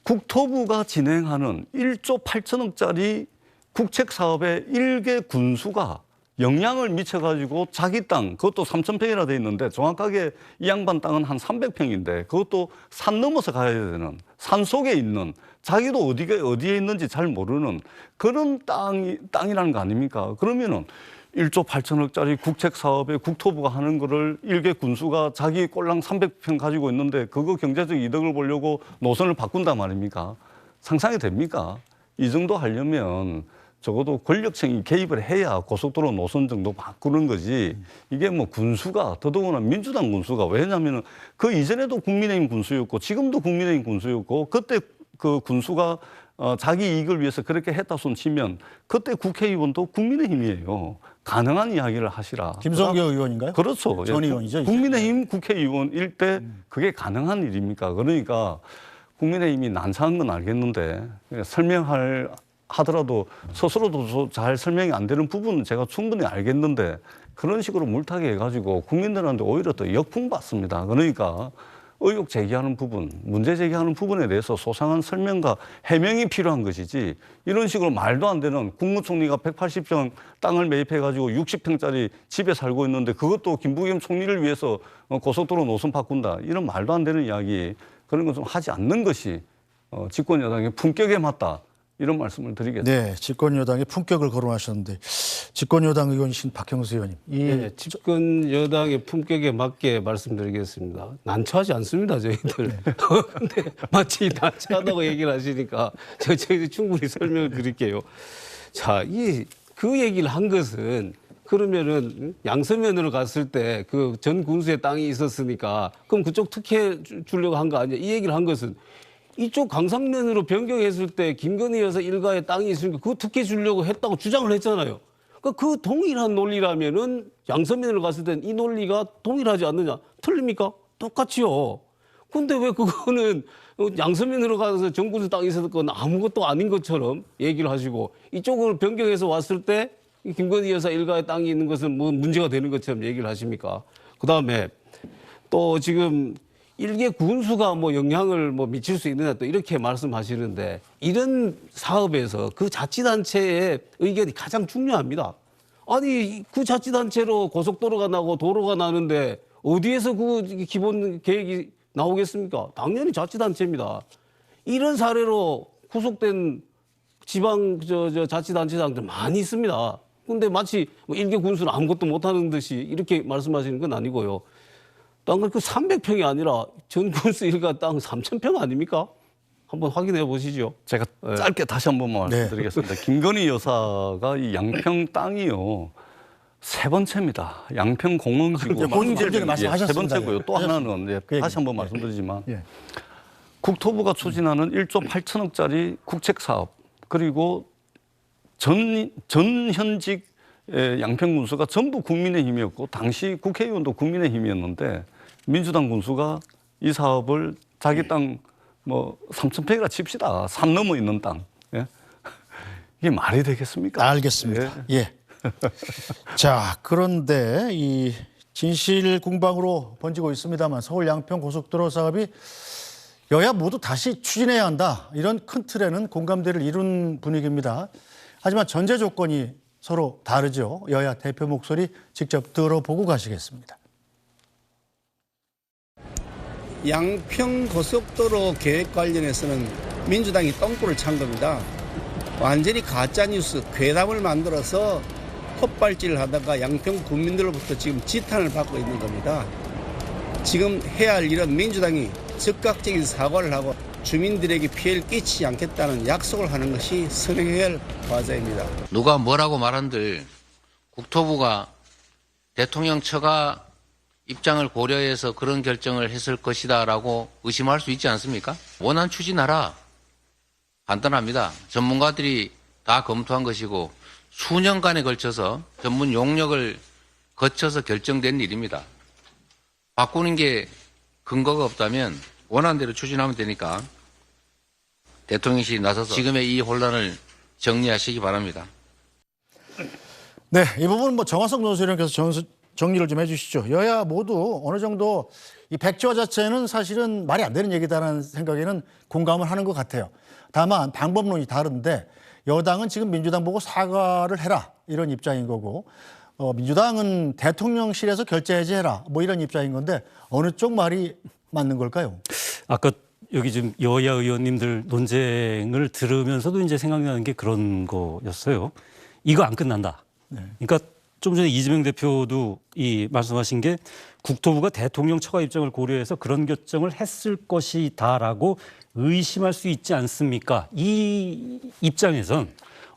국토부가 진행하는 1조 8천억짜리 국책 사업의 일개 군수가 영향을 미쳐가지고 자기 땅, 그것도 3,000평이나 돼 있는데 정확하게 이 양반 땅은 한 300평인데 그것도 산 넘어서 가야 되는 산 속에 있는 자기도 어디에 있는지 잘 모르는 그런 땅이라는 거 아닙니까? 그러면은 1조 8천억짜리 국책 사업에 국토부가 하는 거를 일개 군수가 자기 꼴랑 300평 가지고 있는데 그거 경제적 이득을 보려고 노선을 바꾼단 말입니까? 상상이 됩니까? 이 정도 하려면 적어도 권력층이 개입을 해야 고속도로 노선 정도 바꾸는 거지. 이게 뭐 군수가 더더구나 민주당 군수가 왜냐하면 그 이전에도 국민의힘 군수였고 지금도 국민의힘 군수였고 그때 그 군수가 자기 이익을 위해서 그렇게 했다 손 치면 그때 국회의원도 국민의힘이에요. 가능한 이야기를 하시라. 김성교 의원인가요? 그렇죠. 전 의원이죠. 이제. 국민의힘 국회의원일 때 그게 가능한 일입니까? 그러니까 국민의힘이 난처한 건 알겠는데 설명할 하더라도 스스로도 잘 설명이 안 되는 부분은 제가 충분히 알겠는데 그런 식으로 물타기 해가지고 국민들한테 오히려 더 역풍 받습니다. 그러니까 의혹 제기하는 부분, 문제 제기하는 부분에 대해서 소상한 설명과 해명이 필요한 것이지 이런 식으로 말도 안 되는 국무총리가 180평 땅을 매입해가지고 60평짜리 집에 살고 있는데 그것도 김부겸 총리를 위해서 고속도로 노선 바꾼다. 이런 말도 안 되는 이야기 그런 건 좀 하지 않는 것이 집권 여당의 품격에 맞다. 이런 말씀을 드리겠습니다. 네, 집권 여당의 품격을 거론하셨는데 집권 여당 의원이신 박형수 의원님. 네, 집권 여당의 품격에 맞게 말씀드리겠습니다. 난처하지 않습니다, 저희들. 근데 마치 난처하다고 얘기를 하시니까 저희들이 충분히 설명을 드릴게요. 자, 그 얘기를 한 것은 그러면은 양서면으로 갔을 때 그 전 군수의 땅이 있었으니까 그럼 그쪽 특혜 주려고 한 거 아니야? 이 얘기를 한 것은 이쪽 강상면으로 변경했을 때 김건희 여사 일가의 땅이 있으니까 그거 특혜 주려고 했다고 주장을 했잖아요. 그러니까 그 동일한 논리라면은 양서면으로 갔을 땐 이 논리가 동일하지 않느냐? 틀립니까? 똑같이요. 근데 왜 그거는 양서면으로 가서 정군수 땅이 있었던 건 아무것도 아닌 것처럼 얘기를 하시고 이쪽으로 변경해서 왔을 때 김건희 여사 일가의 땅이 있는 것은 뭐 문제가 되는 것처럼 얘기를 하십니까? 그다음에 또 지금 일개 군수가 뭐 영향을 뭐 미칠 수 있느냐 또 이렇게 말씀하시는데 이런 사업에서 그 자치단체의 의견이 가장 중요합니다. 아니 그 자치단체로 고속도로가 나고 도로가 나는데 어디에서 그 기본 계획이 나오겠습니까? 당연히 자치단체입니다. 이런 사례로 구속된 지방 자치단체장들 많이 있습니다. 근데 마치 뭐 일개 군수는 아무것도 못하는 듯이 이렇게 말씀하시는 건 아니고요. 땅을 그 300평이 아니라 전 군수 일가 땅 3,000평 아닙니까? 한번 확인해 보시죠. 제가 짧게 다시 한 번만 말씀드리겠습니다. 김건희 여사가 이 양평 땅이요. 세 번째입니다. 양평 공흥지구. 본인들 말씀하셨습니다. 세 번째고요. 또 하나는 다시 한 번 말씀드리지만 국토부가 추진하는 1조 8천억짜리 국책 사업 그리고 전 현직 양평 군수가 전부 국민의힘이었고 당시 국회의원도 국민의힘이었는데 민주당 군수가 이 사업을 자기 땅 뭐 3,000평이라 칩시다. 산 넘어 있는 땅. 예? 이게 말이 되겠습니까? 알겠습니다. 예. 자, 그런데 이 진실 공방으로 번지고 있습니다만 서울 양평 고속도로 사업이 여야 모두 다시 추진해야 한다. 이런 큰 틀에는 공감대를 이룬 분위기입니다. 하지만 전제 조건이 서로 다르죠. 여야 대표 목소리 직접 들어보고 가시겠습니다. 양평 고속도로 계획 관련해서는 민주당이 똥굴을 찬 겁니다. 완전히 가짜뉴스, 괴담을 만들어서 헛발질을 하다가 양평 국민들로부터 지금 지탄을 받고 있는 겁니다. 지금 해야 할 일은 민주당이 즉각적인 사과를 하고 주민들에게 피해를 끼치지 않겠다는 약속을 하는 것이 선행해야 할 과제입니다. 누가 뭐라고 말한들 국토부가 대통령 처가 입장을 고려해서 그런 결정을 했을 것이다라고 의심할 수 있지 않습니까? 원안 추진하라. 간단합니다. 전문가들이 다 검토한 것이고 수년간에 걸쳐서 전문 용역을 거쳐서 결정된 일입니다. 바꾸는 게 근거가 없다면 원안대로 추진하면 되니까 대통령실이 나서서 지금의 이 혼란을 정리하시기 바랍니다. 네, 이 부분은 뭐 정화석 논술위원께서 정리를 좀 해주시죠. 여야 모두 어느 정도 이 백지화 자체는 사실은 말이 안 되는 얘기다라는 생각에는 공감을 하는 것 같아요. 다만 방법론이 다른데 여당은 지금 민주당 보고 사과를 해라 이런 입장인 거고 민주당은 대통령실에서 결재 해제해라 뭐 이런 입장인 건데 어느 쪽 말이 맞는 걸까요? 아까 여기 지금 여야 의원님들 논쟁을 들으면서도 이제 생각나는 게 그런 거였어요. 이거 안 끝난다. 그러니까 좀 전에 이재명 대표도 이 말씀하신 게 국토부가 대통령 처가 입장을 고려해서 그런 결정을 했을 것이다라고 의심할 수 있지 않습니까? 이 입장에선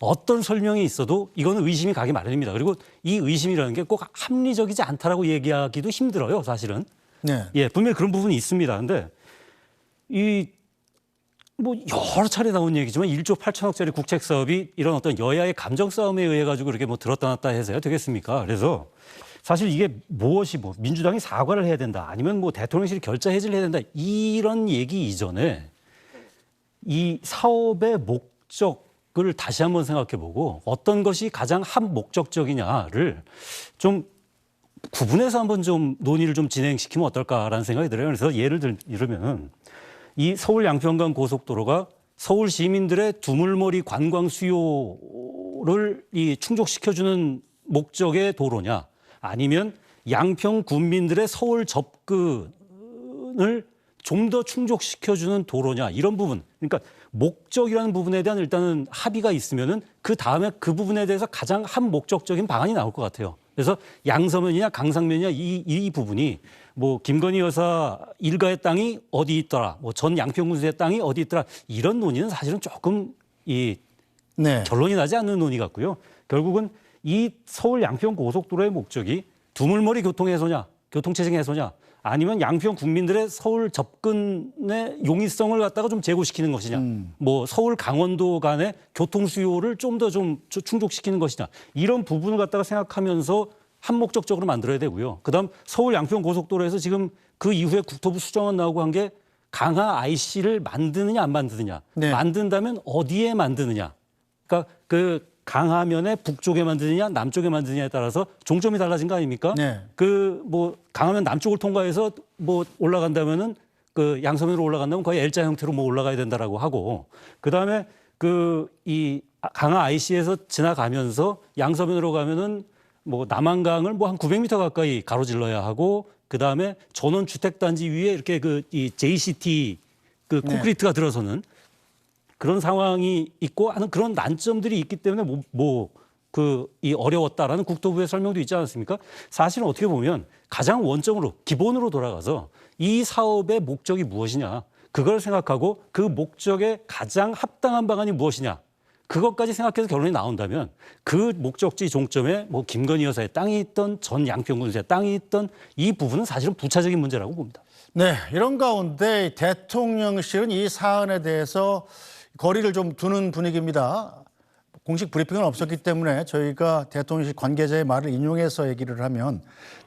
어떤 설명이 있어도 이거는 의심이 가기 마련입니다. 그리고 이 의심이라는 게 꼭 합리적이지 않다라고 얘기하기도 힘들어요, 사실은. 네. 예, 분명히 그런 부분이 있습니다. 근데 뭐 여러 차례 나온 얘기지만 1조 8천억짜리 국책 사업이 이런 어떤 여야의 감정 싸움에 의해 가지고 이렇게 뭐 들었다 놨다 해서야 되겠습니까? 그래서 사실 이게 무엇이 뭐 민주당이 사과를 해야 된다 아니면 뭐 대통령실이 결자 해지를 해야 된다 이런 얘기 이전에 이 사업의 목적을 다시 한번 생각해보고 어떤 것이 가장 합목적적이냐를 좀 구분해서 한번 좀 논의를 좀 진행시키면 어떨까라는 생각이 들어요. 그래서 예를 들면 이 서울 양평간 고속도로가 서울 시민들의 두물머리 관광 수요를 충족시켜주는 목적의 도로냐 아니면 양평 군민들의 서울 접근을 좀 더 충족시켜주는 도로냐 이런 부분 그러니까 목적이라는 부분에 대한 일단은 합의가 있으면은 그 다음에 그 부분에 대해서 가장 합목적적인 방안이 나올 것 같아요. 그래서 양서면이냐 강상면이냐 이 부분이 뭐 김건희 여사 일가의 땅이 어디 있더라, 뭐 전 양평군수의 땅이 어디 있더라 이런 논의는 사실은 조금 결론이 나지 않는 논의 같고요. 결국은 이 서울 양평 고속도로의 목적이 두물머리 교통 해소냐, 교통체증 해소냐, 아니면 양평 국민들의 서울 접근의 용이성을 갖다가 좀 제고시키는 것이냐, 뭐 서울 강원도 간의 교통 수요를 좀 더 좀 충족시키는 것이냐 이런 부분을 갖다가 생각하면서 한목적적으로 만들어야 되고요. 그다음 서울 양평 고속도로에서 지금 그 이후에 국토부 수정안 나오고 한 게 강화 IC를 만드느냐 안 만드느냐, 만든다면 어디에 만드느냐, 그러니까 그 강화면에 북쪽에 만드느냐 남쪽에 만드느냐에 따라서 종점이 달라진 거 아닙니까? 그 뭐 강화면 남쪽을 통과해서 뭐 올라간다면은 그 양서면으로 올라간다면 거의 L자 형태로 뭐 올라가야 된다라고 하고 그다음에 그 이 강화 IC에서 지나가면서 양서면으로 가면은 뭐 남한강을 뭐 한 900m 가까이 가로질러야 하고 그다음에 전원 주택단지 위에 이렇게 그 이 JCT 그 콘크리트가 들어서는 그런 상황이 있고 하는 그런 난점들이 있기 때문에 이 어려웠다라는 국토부의 설명도 있지 않았습니까? 사실은 어떻게 보면 가장 원점으로 기본으로 돌아가서 이 사업의 목적이 무엇이냐 그걸 생각하고 그 목적에 가장 합당한 방안이 무엇이냐 그것까지 생각해서 결론이 나온다면 그 목적지 종점에 뭐 김건희 여사의 땅이 있던 전 양평군수의 땅이 있던 이 부분은 사실은 부차적인 문제라고 봅니다. 네, 이런 가운데 대통령실은 이 사안에 대해서 거리를 좀 두는 분위기입니다. 공식 브리핑은 없었기 때문에 저희가 대통령실 관계자의 말을 인용해서 얘기를 하면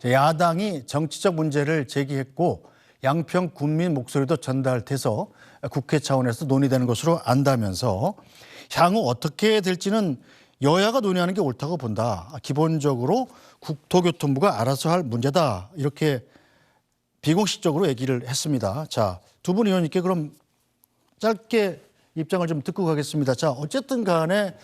야당이 정치적 문제를 제기했고 양평 군민 목소리도 전달돼서 국회 차원에서 논의되는 것으로 안다면서 향후 어떻게 될지는 여야가 논의하는 게 옳다고 본다. 기본적으로 국토교통부가 알아서 할 문제다. 이렇게 비공식적으로 얘기를 했습니다. 자, 두 분 의원님께 그럼 짧게 입장을 좀 듣고 가겠습니다. 자, 어쨌든 간에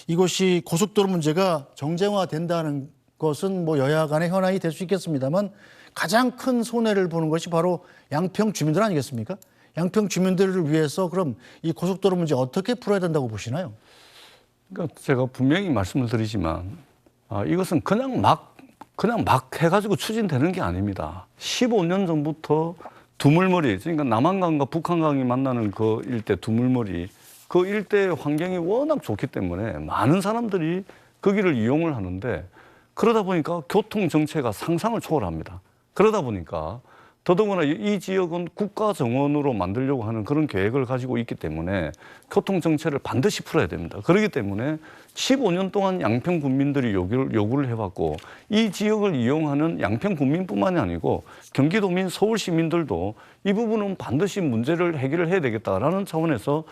이것이 고속도로 문제가 정쟁화된다는 것은 뭐 여야 간의 현안이 될 수 있겠습니다만 가장 큰 손해를 보는 것이 바로 양평 주민들 아니겠습니까? 양평 주민들을 위해서 그럼 이 고속도로 문제 어떻게 풀어야 된다고 보시나요? 그러니까 제가 분명히 말씀을 드리지만 이것은 그냥 막 해가지고 추진되는 게 아닙니다. 15년 전부터 두물머리, 그러니까 남한강과 북한강이 만나는 그 일대 두물머리, 그 일대의 환경이 워낙 좋기 때문에 많은 사람들이 거기를 이용을 하는데 그러다 보니까 교통 정체가 상상을 초월합니다. 그러다 보니까 더더구나 이 지역은 국가 정원으로 만들려고 하는 그런 계획을 가지고 있기 때문에 교통 정체를 반드시 풀어야 됩니다. 그렇기 때문에 15년 동안 양평 군민들이 요구를 해왔고 이 지역을 이용하는 양평 군민뿐만이 아니고 경기도민, 서울 시민들도 이 부분은 반드시 문제를 해결을 해야 되겠다라는 차원에서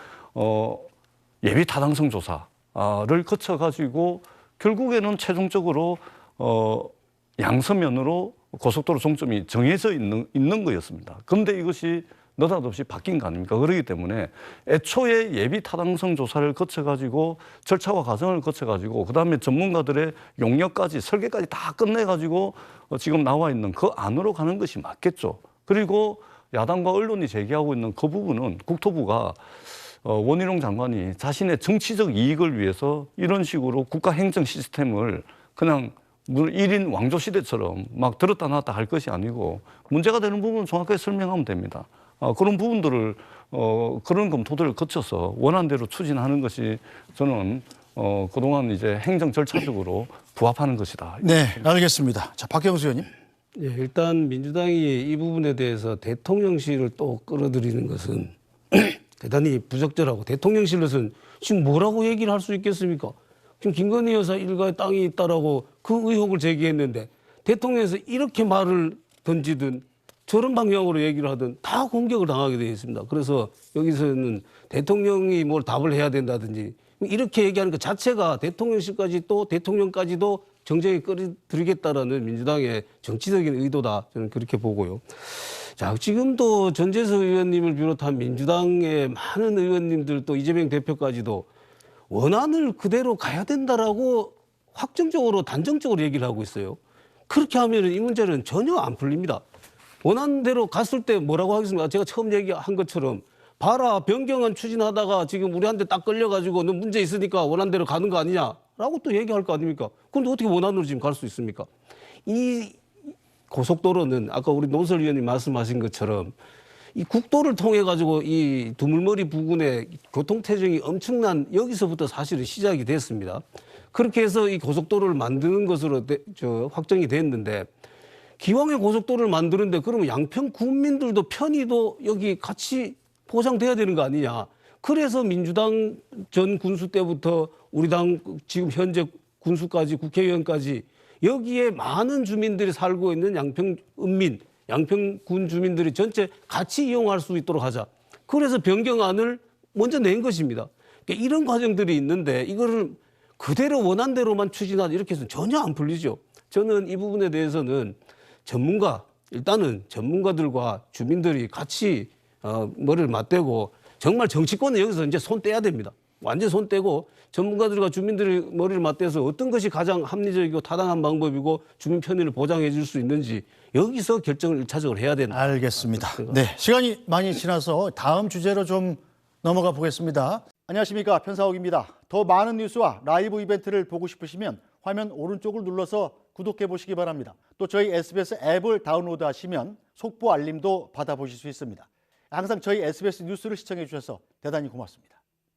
예비 타당성 조사를 거쳐가지고 결국에는 최종적으로 양서면으로 고속도로 종점이 정해져 있는 거였습니다. 그런데 이것이 느닷없이 바뀐 거 아닙니까? 그렇기 때문에 애초에 예비 타당성 조사를 거쳐가지고 절차와 과정을 거쳐가지고 그다음에 전문가들의 용역까지 설계까지 다 끝내가지고 지금 나와 있는 그 안으로 가는 것이 맞겠죠. 그리고 야당과 언론이 제기하고 있는 그 부분은 국토부가 원희룡 장관이 자신의 정치적 이익을 위해서 이런 식으로 국가 행정 시스템을 그냥 1인 왕조 시대처럼 막 들었다 놨다 할 것이 아니고 문제가 되는 부분은 정확하게 설명하면 됩니다. 그런 부분들을 그런 검토들을 거쳐서 원안대로 추진하는 것이 저는 그동안 이제 행정 절차적으로 부합하는 것이다. 네, 알겠습니다. 자, 박경수 의원님. 예, 일단 민주당이 이 부분에 대해서 대통령실을 또 끌어들이는 것은 대단히 부적절하고 대통령실로서는 지금 뭐라고 얘기를 할 수 있겠습니까? 지금 김건희 여사 일가의 땅이 있다라고 그 의혹을 제기했는데 대통령에서 이렇게 말을 던지든 저런 방향으로 얘기를 하든 다 공격을 당하게 되어 있습니다. 그래서 여기서는 대통령이 뭘 답을 해야 된다든지 이렇게 얘기하는 것 자체가 대통령실까지 또 대통령까지도 정쟁에 끌어들이겠다라는 민주당의 정치적인 의도다. 저는 그렇게 보고요. 자, 지금도 전재석 의원님을 비롯한 민주당의 많은 의원님들 또 이재명 대표까지도 원안을 그대로 가야 된다라고 확정적으로 단정적으로 얘기를 하고 있어요. 그렇게 하면 이 문제는 전혀 안 풀립니다. 원안대로 갔을 때 뭐라고 하겠습니까? 제가 처음 얘기한 것처럼 봐라, 변경안 추진하다가 지금 우리한테 딱 걸려가지고 너 문제 있으니까 원안대로 가는 거 아니냐라고 또 얘기할 거 아닙니까? 그런데 어떻게 원안으로 지금 갈 수 있습니까? 이 고속도로는 아까 우리 노설 의원님 말씀하신 것처럼 이 국도를 통해 가지고 이 두물머리 부근에 교통체증이 엄청난 여기서부터 사실은 시작이 됐습니다. 그렇게 해서 이 고속도로를 만드는 것으로 확정이 됐는데 기왕에 고속도로를 만드는데 그러면 양평 군민들도 편의도 여기 같이 보장돼야 되는 거 아니냐. 그래서 민주당 전 군수 때부터 우리 당 지금 현재 군수까지 국회의원까지 여기에 많은 주민들이 살고 있는 양평 양평군 주민들이 전체 같이 이용할 수 있도록 하자. 그래서 변경안을 먼저 낸 것입니다. 그러니까 이런 과정들이 있는데 이거를 그대로 원안대로만 추진하자 이렇게 해서는 전혀 안 풀리죠. 저는 이 부분에 대해서는 일단은 전문가들과 주민들이 같이 머리를 맞대고 정말 정치권은 여기서 이제 손 떼야 됩니다. 완전 손 떼고 전문가들과 주민들이 머리를 맞대서 어떤 것이 가장 합리적이고 타당한 방법이고 주민 편의를 보장해 줄 수 있는지 여기서 결정을 1차적으로 해야 된다. 알겠습니다. 네, 시간이 많이 지나서 다음 주제로 좀 넘어가 보겠습니다. 안녕하십니까, 편사옥입니다. 더 많은 뉴스와 라이브 이벤트를 보고 싶으시면 화면 오른쪽을 눌러서 구독해 보시기 바랍니다. 또 저희 SBS 앱을 다운로드 하시면 속보 알림도 받아보실 수 있습니다. 항상 저희 SBS 뉴스를 시청해 주셔서 대단히 고맙습니다.